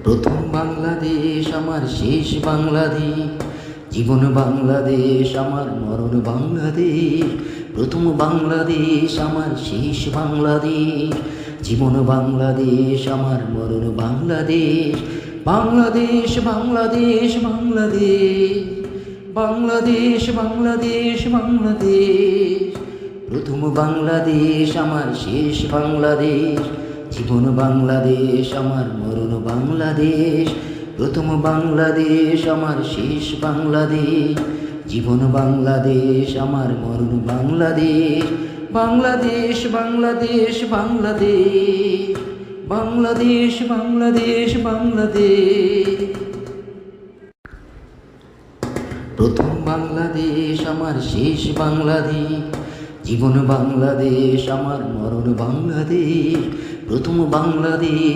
প্রথম বাংলাদেশ আমার শেষ বাংলাদেশ, জীবন বাংলাদেশ আমার মরণ বাংলাদেশ। প্রথম বাংলাদেশ আমার শেষ বাংলাদেশ, জীবন বাংলাদেশ আমার মরণ বাংলাদেশ। বাংলাদেশ বাংলাদেশ বাংলাদেশ, বাংলাদেশ বাংলাদেশ বাংলাদেশ। প্রথম বাংলাদেশ আমার শেষ বাংলাদেশ, জীবন বাংলাদেশ আমার মরণ বাংলাদেশ। প্রথম বাংলাদেশ আমার শেষ বাংলাদেশ, জীবন বাংলাদেশ আমার মরণ বাংলাদেশ। বাংলাদেশ বাংলাদেশ বাংলাদেশ, বাংলাদেশ বাংলাদেশ বাংলাদেশ। প্রথম বাংলাদেশ আমার শেষ বাংলাদেশ, জীবন বাংলাদেশ আমার মরণ বাংলাদেশ। প্রথম বাংলাদেশ